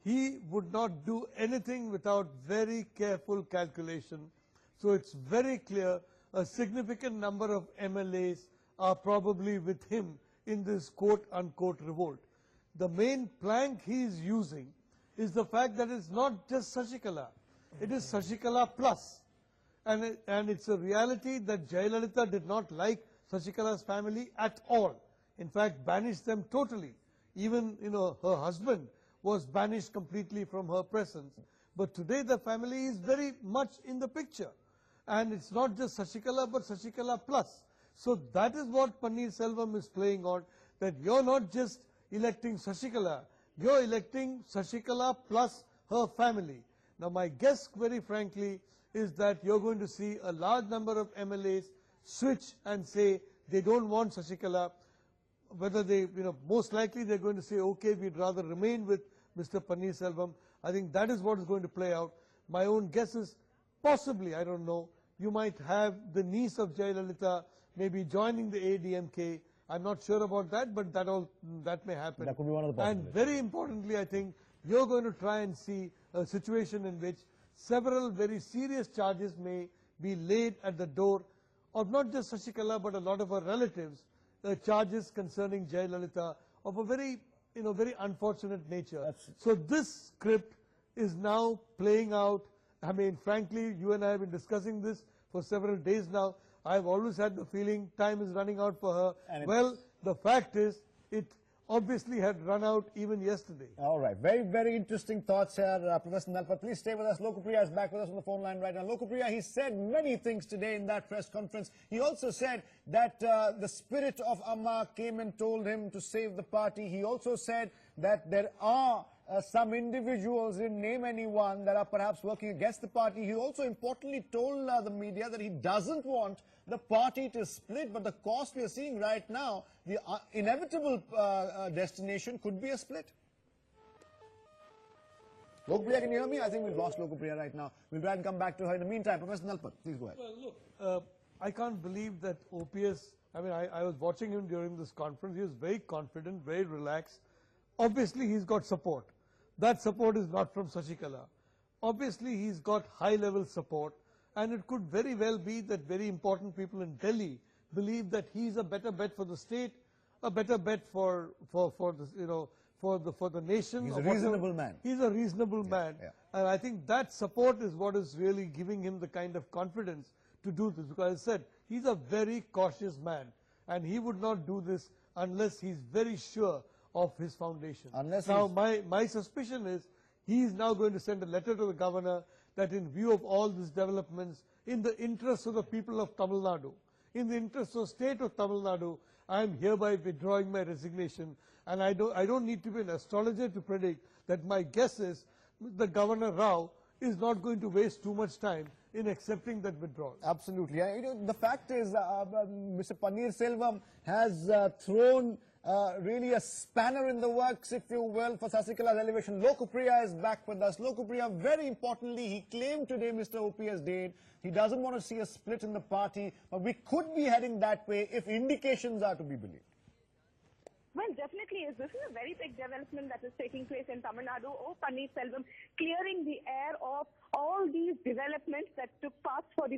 S4: He would not do anything without very careful calculation. So it's very clear a significant number of MLAs are probably with him in this quote-unquote revolt. The main plank he is using is the fact that it's not just Sasikala, it is Sasikala plus. And it's a reality that Jayalalithaa did not like Sasikala's family at all. In fact, banished them totally. Even, her husband was banished completely from her presence. But today the family is very much in the picture. And it's not just Sasikala, but Sasikala plus. So that is what Panneerselvam is playing on, that you're not just electing Sasikala, you're electing Sasikala plus her family. Now my guess, very frankly, is that you're going to see a large number of MLAs switch and say they don't want Sasikala. Whether they, most likely they're going to say, okay, we'd rather remain with Mr. Panneerselvam. I think that is what is going to play out. My own guess is possibly, I don't know, you might have the niece of Jayalalithaa maybe joining the AIADMK. I'm not sure about that, but that may happen.
S1: That could be one of the possibilities.
S4: And very importantly, I think you're going to try and see a situation in which several very serious charges may be laid at the door of not just Sasikala, but a lot of her relatives, charges concerning Jayalalithaa of a very, very unfortunate nature. So this script is now playing out. I mean, frankly, you and I have been discussing this for several days now. I've always had the feeling time is running out for her. Well, the fact is, it obviously had run out even yesterday.
S1: All right. Very, very interesting thoughts here, Professor Nalpat. Please stay with us. Lokapriya is back with us on the phone line right now. Lokapriya, he said many things today in that press conference. He also said that the spirit of Amma came and told him to save the party. He also said that there are some individuals, didn't name anyone, that are perhaps working against the party. He also importantly told the media that he doesn't want the party to split, but the cost we are seeing right now, the inevitable destination could be a split. Lokupriya, can you hear me? I think we've lost Lokupriya right now. We'll try and come back to her in the meantime. Professor Nalpat, please go ahead.
S4: Well, look, I can't believe that OPS, I mean, I was watching him during this conference. He was very confident, very relaxed. Obviously, he's got support. That support is not from Sasikala. Obviously, he's got high-level support, and it could very well be that very important people in Delhi believe that he's a better bet for the state, a better bet for the, you know, for the nation.
S1: He's a reasonable man.
S4: He's a reasonable man,
S1: yeah.
S4: and I think that support is what is really giving him the kind of confidence to do this. Because I said he's a very cautious man, and he would not do this unless he's very sure of his foundation. Now, my suspicion is he is now going to send a letter to the governor that in view of all these developments, in the interest of the people of Tamil Nadu, in the interest of the state of Tamil Nadu, I am hereby withdrawing my resignation. And I don't need to be an astrologer to predict that my guess is the Governor Rao is not going to waste too much time in accepting that withdrawal.
S1: Absolutely. You know, the fact is, Mr. Panneerselvam has thrown really a spanner in the works, if you will, for Sasikala's elevation. Lokupriya is back with us. Lokupriya, very importantly, he claimed today, Mr. OPS did, he doesn't want to see a split in the party, but we could be heading that way if indications are to be believed.
S2: Well, definitely, this is a very big development that is taking place in Tamil Nadu. Panneerselvam clearing the air of all these developments that took place for the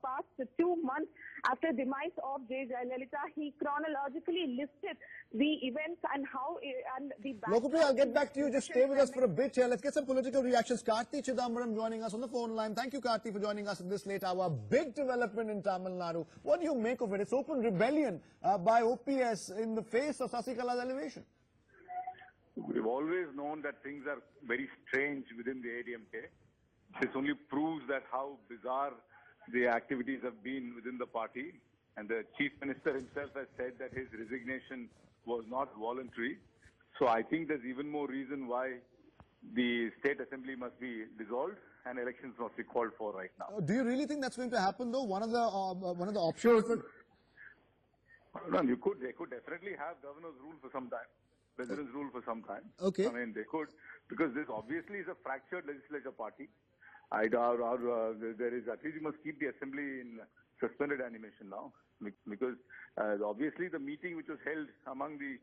S2: past 2 months after demise of J Jayalalithaa. He chronologically listed the events and how and the
S1: Lokupriya, I'll get back to you. Just stay with us for a bit here. Let's get some political reactions. Karthi Chidambaram joining us on the phone line. Thank you, Karthi, for joining us at this late hour. Big development in Tamil Nadu. What do you make of it? It's open rebellion by OPS in the face of Sasikala's elevation.
S5: We've always known that things are very strange within the AIADMK. This only proves that how bizarre the activities have been within the party. And the Chief Minister himself has said that his resignation was not voluntary. So I think there's even more reason why the State Assembly must be dissolved and elections must be called for right now.
S1: Do you really think that's going to happen, though? One of the options.
S5: No, they could definitely have governor's rule for some time, president's rule for some time.
S1: Okay.
S5: I mean, they could, because this obviously is a fractured legislature party. There is, at least you must keep the assembly in suspended animation now, because obviously the meeting which was held among the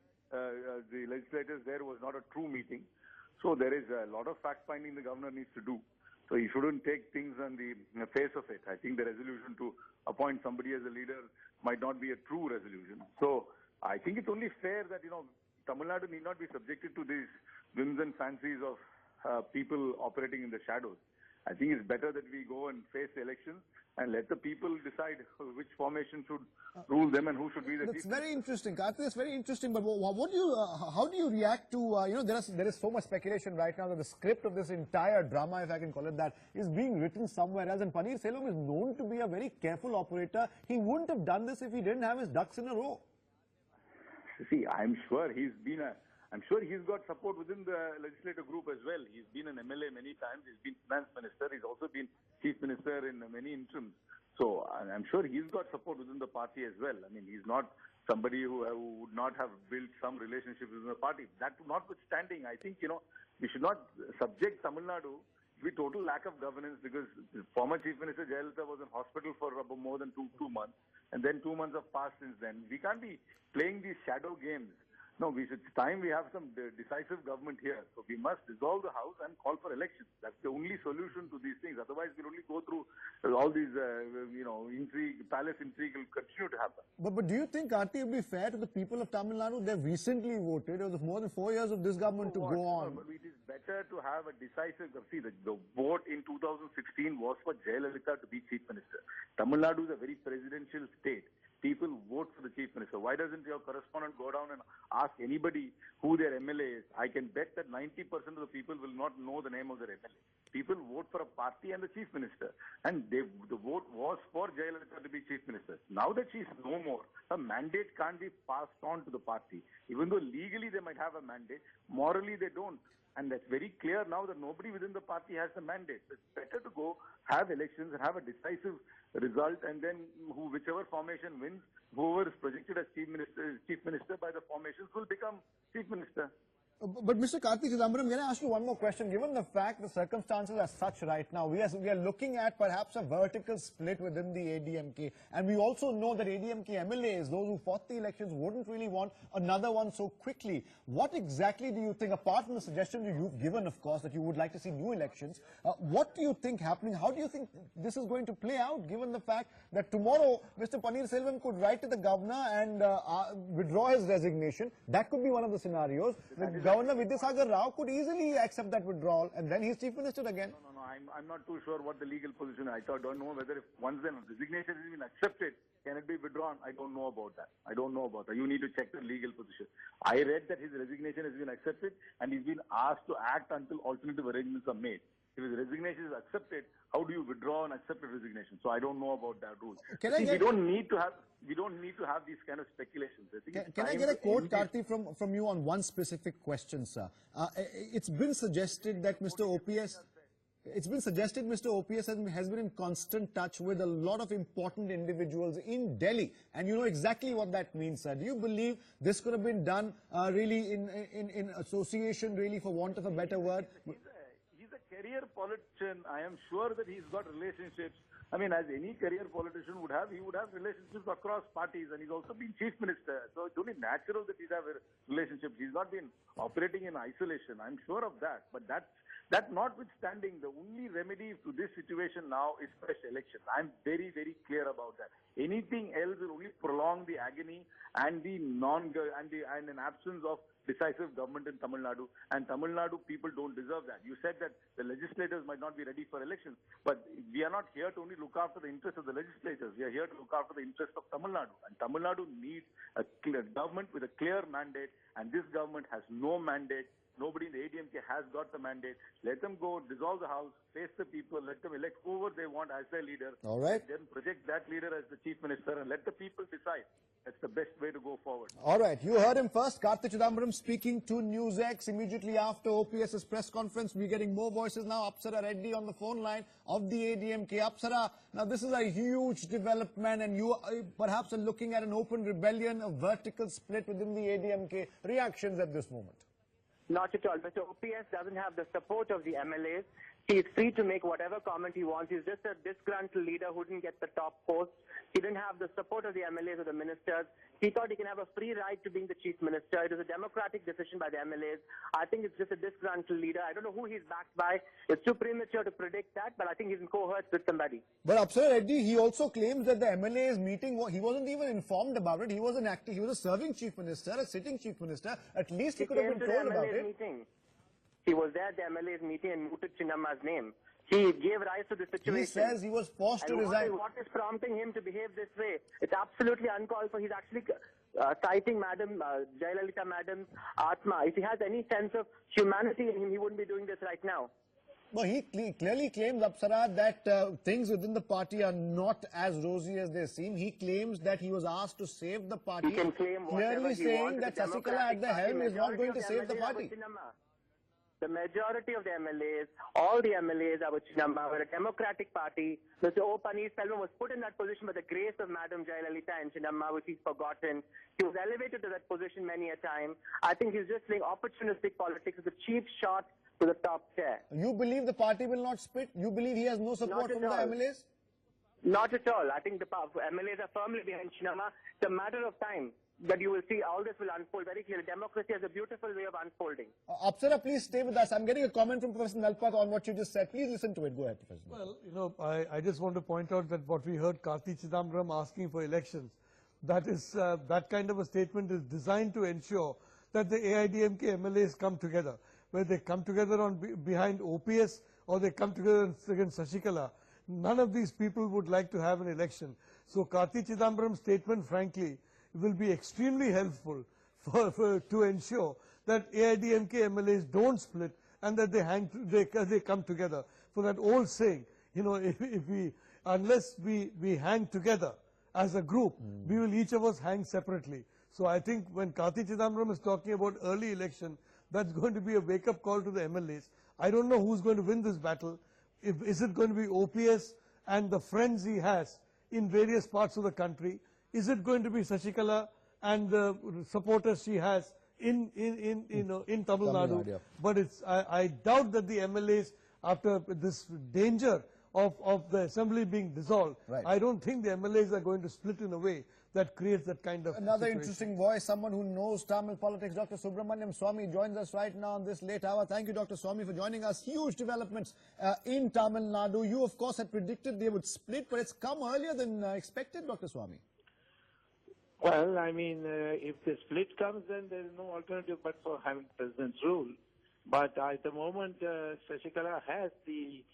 S5: legislators there was not a true meeting. So there is a lot of fact-finding the governor needs to do. So he shouldn't take things on the face of it. I think the resolution to appoint somebody as a leader might not be a true resolution. So I think it's only fair that, you know, Tamil Nadu need not be subjected to these whims and fancies of people operating in the shadows. I think it's better that we go and face the elections and let the people decide which formation should rule them and who should be the
S1: That's
S5: chief.
S1: very interesting, Karthi. That's very interesting. But what do you, how do you react to, you know, there is so much speculation right now that the script of this entire drama, if I can call it that, is being written somewhere else. And Panneerselvam is known to be a very careful operator. He wouldn't have done this if he didn't have his ducks in a row.
S5: See, I'm sure he's got support within the legislative group as well. He's been an MLA many times. He's been finance minister. He's also been chief minister in many interims. So I'm sure he's got support within the party as well. I mean, he's not somebody who would not have built some relationship within the party. That notwithstanding, I think, you know, we should not subject Tamil Nadu to be total lack of governance, because former Chief Minister Jayalalithaa was in hospital for more than two months, and then 2 months have passed since then. We can't be playing these shadow games. No, it's time we have some decisive government here. So we must dissolve the House and call for elections. That's the only solution to these things. Otherwise, we'll only go through all these, palace intrigue will continue to happen.
S1: But do you think, Karthi, it would be fair to the people of Tamil Nadu? They've recently voted. It was more than 4 years of this government to go on.
S5: But it is better to have a decisive... See, the vote in 2016 was for Jayalalithaa to be Chief Minister. Tamil Nadu is a very presidential state. People vote for the Chief Minister. Why doesn't your correspondent go down and ask anybody who their MLA is? I can bet that 90% of the people will not know the name of their MLA. People vote for a party and the Chief Minister. And the vote was for Jayalalithaa to be Chief Minister. Now that she's no more, a mandate can't be passed on to the party. Even though legally they might have a mandate, morally they don't. And that's very clear now that nobody within the party has the mandate. It's better to go, have elections and have a decisive result, and then whichever formation wins, whoever is projected as chief minister by the formations will become Chief Minister.
S1: But Mr. Karthi Chidambaram, can I ask you one more question? Given the fact the circumstances are such right now, we are looking at perhaps a vertical split within the ADMK, and we also know that ADMK MLAs, those who fought the elections, wouldn't really want another one so quickly. What exactly do you think, apart from the suggestion you've given, of course, that you would like to see new elections, what do you think happening? How do you think this is going to play out, given the fact that tomorrow Mr. Panneerselvam could write to the governor and withdraw his resignation? That could be one of the scenarios. The Governor Vidyasagar Rao could easily accept that withdrawal, and then he's Chief Minister again.
S5: No, I'm not too sure what the legal position is. I don't know whether if once the resignation has been accepted, can it be withdrawn? I don't know about that. You need to check the legal position. I read that his resignation has been accepted and he's been asked to act until alternative arrangements are made. If his resignation is accepted, how do you withdraw an accepted resignation? So I don't know about that rule. We don't need to have these kind of speculations.
S1: Can I get a quote, Karthi, from you on one specific question, sir? It's been suggested that Mr. OPS has been in constant touch with a lot of important individuals in Delhi, and you know exactly what that means, sir. Do you believe this could have been done really in association, really, for want of a better word?
S5: He's a career politician. I am sure that he's got relationships. I mean, as any career politician would have, he would have relationships across parties, and he's also been Chief Minister. So it's only natural that he'd have relationships. He's not been operating in isolation. I'm sure of that. But that notwithstanding, the only remedy to this situation now is fresh elections. I'm very, very clear about that. Anything else will only prolong the agony and an absence of decisive government in Tamil Nadu, and Tamil Nadu people don't deserve that. You said that the legislators might not be ready for elections, but we are not here to only look after the interests of the legislators. We are here to look after the interests of Tamil Nadu, and Tamil Nadu needs a clear government with a clear mandate, and this government has no mandate. Nobody in the ADMK has got the mandate. Let them go, dissolve the house, face the people, let them elect whoever they want as their leader.
S1: All right.
S5: Then project that leader as the Chief Minister and let the people decide. That's the best way to go forward.
S1: All right. You heard him first. Karthi Chidambaram speaking to NewsX immediately after OPS's press conference. We're getting more voices now. Apsara Reddy on the phone line of the ADMK. Apsara, now this is a huge development, and you perhaps are looking at an open rebellion, a vertical split within the ADMK. Reactions at this moment?
S6: Not at all. Mr. OPS doesn't have the support of the MLAs. He is free to make whatever comment he wants. He's just a disgruntled leader who didn't get the top post. He didn't have the support of the MLAs or the ministers. He thought he can have a free ride to being the Chief Minister. It was a democratic decision by the MLAs. I think it's just a disgruntled leader. I don't know who he's backed by. It's too premature to predict that, but I think he's in cohorts with somebody.
S1: But Apsara Reddy, he also claims that the MLAs meeting, he wasn't even informed about it. He was a serving Chief Minister, a sitting Chief Minister. At least he could have been told about it.
S6: Meeting. He was there at the MLA's meeting and mooted Chinnamma's name. He gave rise to the situation.
S1: He says he was forced to resign.
S6: What is prompting him to behave this way? It's absolutely uncalled for. He's actually citing Madam Jayalalithaa Madam's Atma. If he has any sense of humanity in him, he wouldn't be doing this right now.
S1: Well, he clearly claims, Apsara, that things within the party are not as rosy as they seem. He claims that he was asked to save the party.
S6: He can claim
S1: clearly saying that Sasikala at the helm is not going to save the party.
S6: The majority of the MLAs, all the MLAs are with Chinnamma. We're a democratic party. Mr. O. Panneerselvam was put in that position by the grace of Madam Jayalalithaa and Chinnamma, which he's forgotten. He was elevated to that position many a time. I think he's just playing opportunistic politics with a cheap shot to the top chair.
S1: You believe the party will not split? You believe he has no support from the MLAs?
S6: Not at all. I think the MLAs are firmly behind Chinnamma. It's a matter of time that you will see all this will unfold very clearly. Democracy has a beautiful way of unfolding.
S1: Apsara, please stay with us. I'm getting a comment from Professor Nalpat on what you just said. Please listen to it. Go ahead, Professor.
S4: Well, you know, I just want to point out that what we heard Karthi Chidambaram asking for elections, that is that kind of a statement is designed to ensure that the AIADMK MLAs come together. Whether they come together behind OPS or they come together against Sasikala, none of these people would like to have an election. So Karthi Chidambaram's statement, frankly, will be extremely helpful to ensure that AIADMK MLAs don't split and that they come together. For that old saying, you know, unless we hang together as a group, we will each of us hang separately. So I think when Karthi Chidambaram is talking about early election, that's going to be a wake-up call to the MLAs. I don't know who's going to win this battle. Is it going to be OPS and the friends he has in various parts of the country? Is it going to be Sasikala and the supporters she has in Tamil Nadu.
S1: yeah.
S4: But I doubt that the MLAs, after this danger of the assembly being dissolved,
S1: Right.
S4: I don't think the MLAs are going to split in a way that creates that kind of
S1: Another
S4: situation.
S1: interesting voice, someone who knows Tamil politics, Dr. Subramaniam Swamy joins us right now on this late hour. Thank you, Dr. Swamy, for joining us. Huge developments in Tamil Nadu. You, of course, had predicted they would split, but it's come earlier than expected, Dr. Swamy.
S7: Well, I mean, if the split comes, then there is no alternative but for having president's rule. But at the moment, Sasikala has the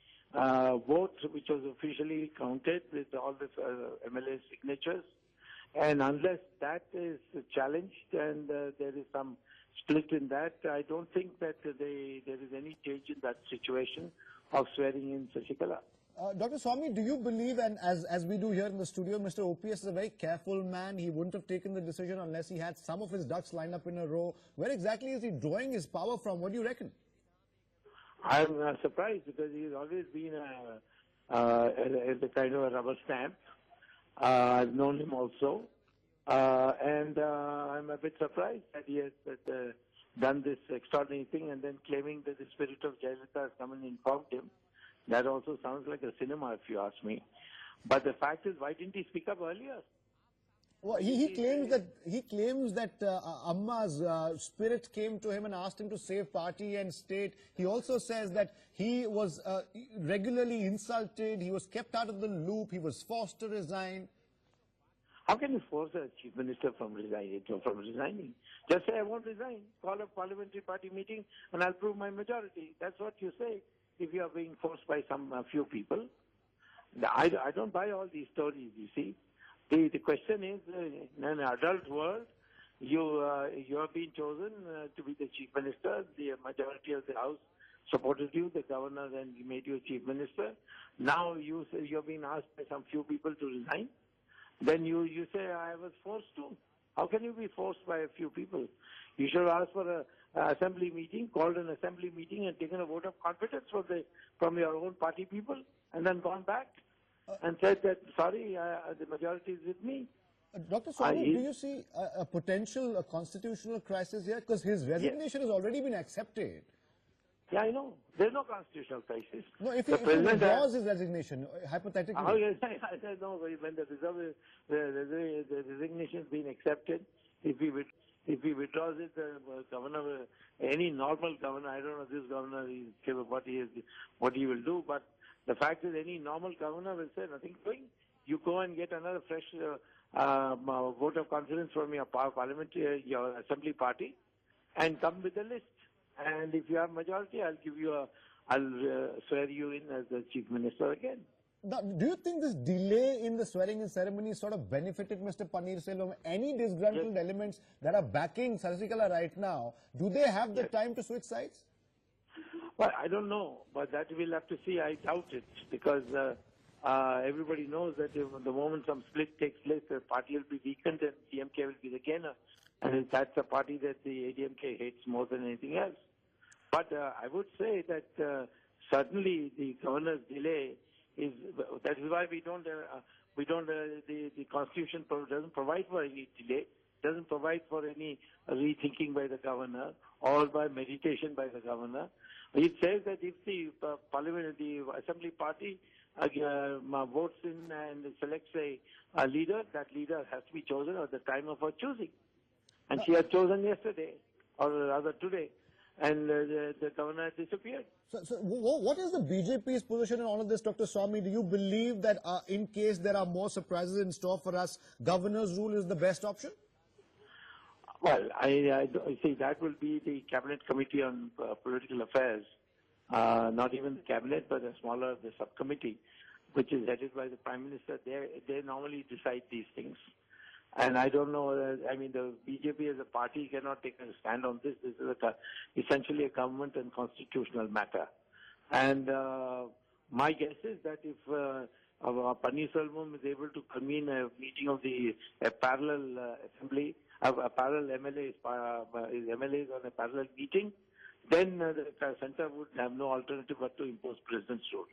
S7: vote which was officially counted with all the MLA signatures. And unless that is challenged and there is some split in that, I don't think that there is any change in that situation of swearing in Sasikala.
S1: Dr. Swamy, do you believe, and as we do here in the studio, Mr. OPS is a very careful man. He wouldn't have taken the decision unless he had some of his ducks lined up in a row. Where exactly is he drawing his power from? What do you reckon?
S7: I'm surprised because he's always been a kind of a rubber stamp. I've known him also. And I'm a bit surprised that he has done this extraordinary thing and then claiming that the spirit of Jayalalithaa has come and informed him. That also sounds like a cinema, if you ask me. But the fact is, why didn't he speak up earlier?
S1: Well, he claims that Amma's spirit came to him and asked him to save party and state. He also says that he was regularly insulted. He was kept out of the loop. He was forced to resign.
S7: How can you force a chief minister from resigning? Just say, I won't resign. Call a parliamentary party meeting and I'll prove my majority. That's what you say if you are being forced by some few people. I don't buy all these stories, you see. The question is, in an adult world, you have been chosen to be the chief minister. The majority of the House supported you. The governor then made you chief minister. Now you have been asked by some few people to resign. Then you say, I was forced to. How can you be forced by a few people? You should have asked for an assembly meeting, called an assembly meeting and taken a vote of confidence from your own party people and then gone back and said that, sorry, the majority is with me.
S1: Dr. Swamy, do you see a potential constitutional crisis here? Because his resignation has already been accepted.
S7: Yeah, I know. There's no constitutional crisis.
S1: No, if he withdraws his resignation, hypothetically.
S7: Oh, yes, I said no. When the resignation has been accepted, if he withdraws it, the governor, any normal governor, I don't know this governor, what he will do, but the fact is any normal governor will say nothing doing. You go and get another fresh vote of confidence from your parliamentary, your assembly party, and come with a list. And if you have majority, I'll swear you in as the chief minister again.
S1: Now, do you think this delay in the swearing-in ceremony sort of benefited Mr. Panneerselvam? Any disgruntled elements that are backing Sasikala right now, do they have the time to switch sides?
S7: Well, I don't know, but that we'll have to see. I doubt it because everybody knows that if the moment some split takes place, the party will be weakened and DMK will be the gainer. And that's a party that the AIADMK hates more than anything else. But I would say that certainly the governor's delay is, that is why the Constitution doesn't provide for any delay, doesn't provide for any rethinking by the governor or by meditation by the governor. It says that if the the assembly party votes in and selects a leader, that leader has to be chosen at the time of her choosing. And she had chosen yesterday, or rather today, and the governor disappeared.
S1: So what is the BJP's position in all of this, Dr. Swamy? Do you believe that in case there are more surprises in store for us, governor's rule is the best option?
S7: Well, I see that will be the Cabinet Committee on Political Affairs, not even the Cabinet, but the subcommittee, which is headed by the Prime Minister. They normally decide these things. And I don't know, I mean, the BJP as a party cannot take a stand on this. This is essentially a government and constitutional matter. And my guess is that if Panneerselvam is able to convene a meeting of a parallel assembly, a parallel MLAs on a parallel meeting, then the center would have no alternative but to impose president's rule.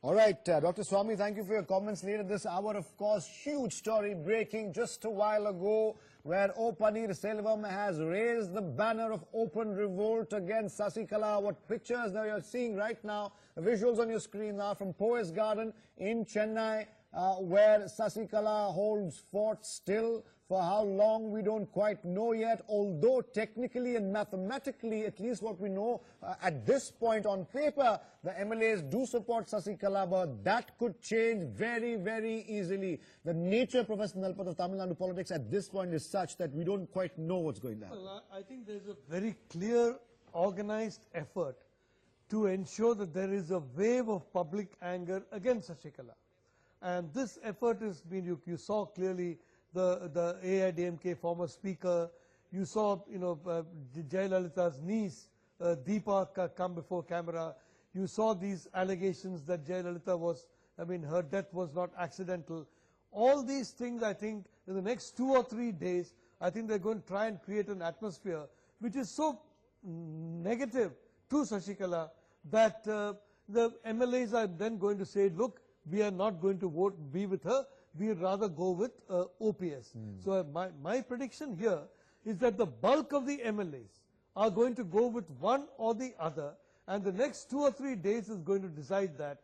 S1: All right, Dr. Swami, thank you for your comments later this hour. Of course, huge story breaking just a while ago where Panneerselvam has raised the banner of open revolt against Sasikala. What pictures now you're seeing right now, the visuals on your screen now from Poets Garden in Chennai, where Sasikala holds fort still. For how long, we don't quite know yet, although technically and mathematically, at least what we know at this point on paper, the MLAs do support Sasikala, but that could change very, very easily. The nature, Professor Nalpat, of Tamil Nadu politics at this point is such that we don't quite know what's going on.
S4: Well, I think there's a very clear, organized effort to ensure that there is a wave of public anger against Sasikala. And this effort has been, you saw clearly, the AIADMK former speaker, you saw, J Jayalalitha's niece, Deepa, come before camera. You saw these allegations that Jayalalitha was, her death was not accidental. All these things, I think, in the next 2 or 3 days, I think they're going to try and create an atmosphere which is so negative to Sasikala that the MLAs are then going to say, look, we are not going to be with her. We would rather go with OPS. So my prediction here is that the bulk of the MLAs are going to go with one or the other, and the next 2 or 3 days is going to decide that.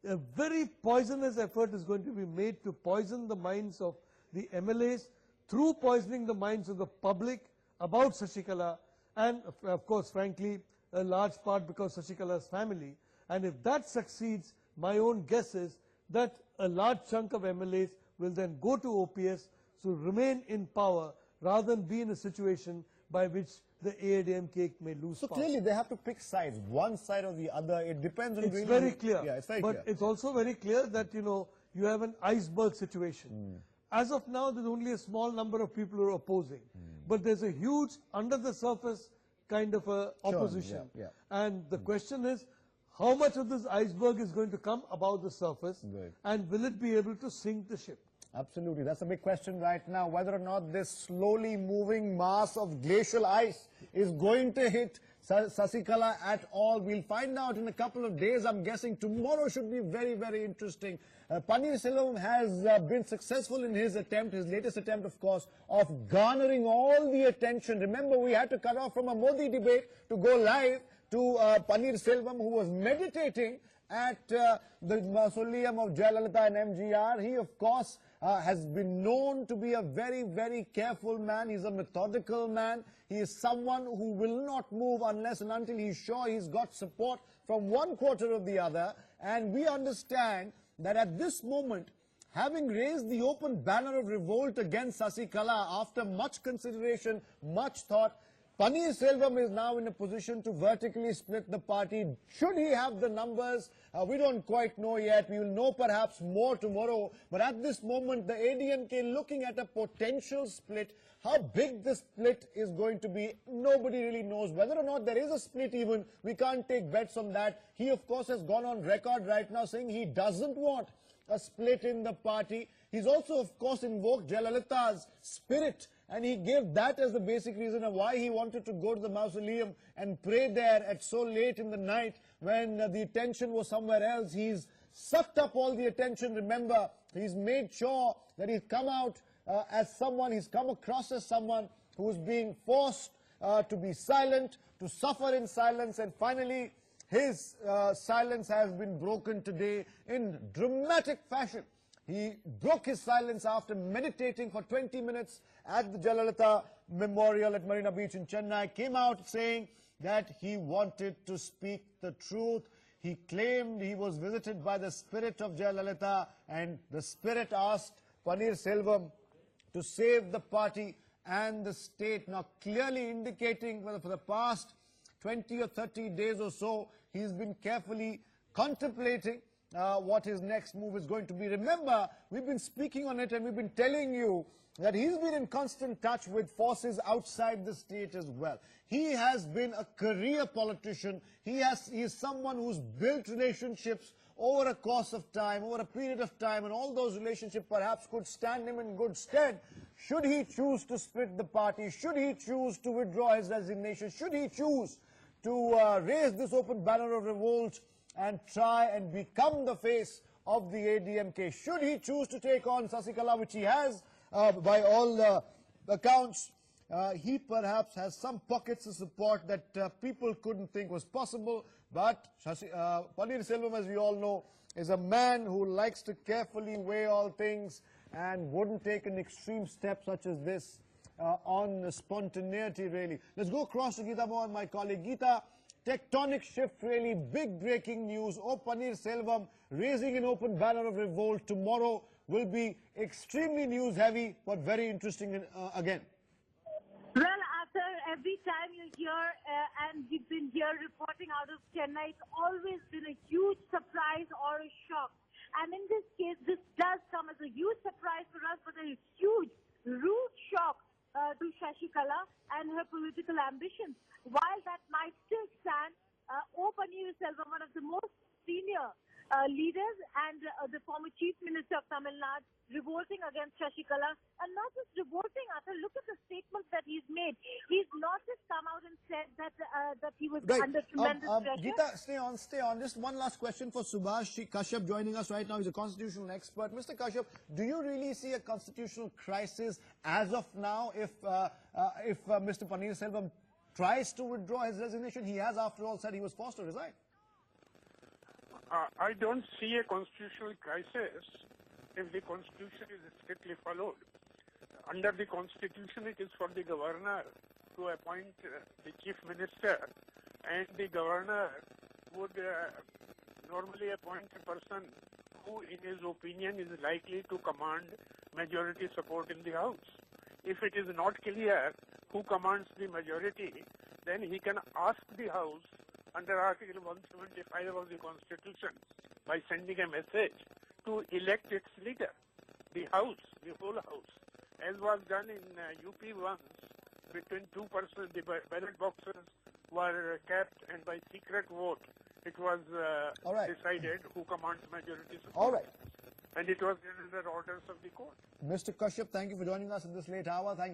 S4: A very poisonous effort is going to be made to poison the minds of the MLAs through poisoning the minds of the public about Sasikala, and of course, frankly, a large part because Sasikala's family. And if that succeeds, my own guess is that a large chunk of MLAs will then go to OPS to remain in power rather than be in a situation by which the AIADMK may lose
S1: So
S4: power.
S1: clearly they have to pick sides, one side or the other. It depends on
S4: It's
S1: really
S4: very clear.
S1: Yeah, it's very
S4: but
S1: clear.
S4: it's also very clear that, you have an iceberg situation. As of now, there's only a small number of people who are opposing. But there's a huge, under the surface kind of opposition.
S1: yeah.
S4: And the question is, how much of this iceberg is going to come above the surface,
S1: Right.
S4: and will it be able to sink the ship?
S1: Absolutely. That's a big question right now, whether or not this slowly moving mass of glacial ice is going to hit Sasikala at all. We'll find out in a couple of days. I'm guessing tomorrow should be very, very interesting. Panneerselvam has been successful in his latest attempt, of course, of garnering all the attention. Remember, we had to cut off from a Modi debate to go live to Panneerselvam, who was meditating at the mausoleum of Jayalalithaa and MGR. He, of course, has been known to be a very, very careful man. He's a methodical man. He is someone who will not move unless and until he's sure he's got support from one quarter or the other. And we understand that at this moment, having raised the open banner of revolt against Sasikala after much consideration, much thought, Panneerselvam is now in a position to vertically split the party. Should he have the numbers? We don't quite know yet. We will know perhaps more tomorrow. But at this moment, the ADMK looking at a potential split. How big this split is going to be, nobody really knows. Whether or not there is a split even, we can't take bets on that. He, of course, has gone on record right now saying he doesn't want a split in the party. He's also, of course, invoked Jayalalitha's spirit, and he gave that as the basic reason of why he wanted to go to the mausoleum and pray there at so late in the night when the attention was somewhere else. He's sucked up all the attention. Remember, he's made sure that he's come out as someone, he's come across as someone who is being forced to be silent, to suffer in silence, and finally his silence has been broken today in dramatic fashion. He broke his silence after meditating for 20 minutes at the Jayalalithaa Memorial at Marina Beach in Chennai, came out saying that he wanted to speak the truth. He claimed he was visited by the spirit of Jayalalithaa, and the spirit asked Panneerselvam to save the party and the state. Now, clearly indicating for the past 20 or 30 days or so, he's been carefully contemplating what his next move is going to be. Remember, we've been speaking on it and we've been telling you that he's been in constant touch with forces outside the state as well. He has been a career politician. He is someone who's built relationships over a course of time, over a period of time, and all those relationships perhaps could stand him in good stead. Should he choose to split the party, should he choose to withdraw his resignation, should he choose to raise this open banner of revolt and try and become the face of the AIADMK. Should he choose to take on Sasikala, which he has by all accounts, he perhaps has some pockets of support that people couldn't think was possible. But Panneerselvam, as we all know, is a man who likes to carefully weigh all things and wouldn't take an extreme step such as this on spontaneity, really. Let's go across to Geeta Mohan, my colleague. Geeta, tectonic shift, really, big breaking news. Panneerselvam raising an open banner of revolt tomorrow will be extremely news heavy, but very interesting again.
S8: Well, after every time you hear, and we've been here reporting out of Chennai, it's always been a huge surprise or a shock. And in this case, this does come as a huge surprise for us, but a huge, rude shock to Sasikala and her political ambitions. While that might still stand, Panneerselvam, one of the most senior leaders and the former Chief Minister of Tamil Nadu, revolting against Sasikala, and not just revolting, look at the statements that he's made. He's not just come out and said that he was under tremendous pressure.
S1: Geeta, stay on. Just one last question for Subhash Kashyap joining us right now. He's a constitutional expert. Mr. Kashyap, do you really see a constitutional crisis as of now if Mr. Panneerselvam tries to withdraw his resignation? He has, after all, said he was forced to resign.
S9: I don't see a constitutional crisis if the constitution is strictly followed. Under the constitution, it is for the governor to appoint the chief minister, and the governor would normally appoint a person who, in his opinion, is likely to command majority support in the House. If it is not clear who commands the majority, then he can ask the House under Article 175 of the Constitution by sending a message to elect its leader, the House, the whole House, as was done in UP once. Between two persons, the ballot boxes were kept, and by secret vote, it was decided who commands majority support.
S1: All right.
S9: And it was under orders of the court.
S1: Mr. Kashyap, thank you for joining us in this late hour. Thank you.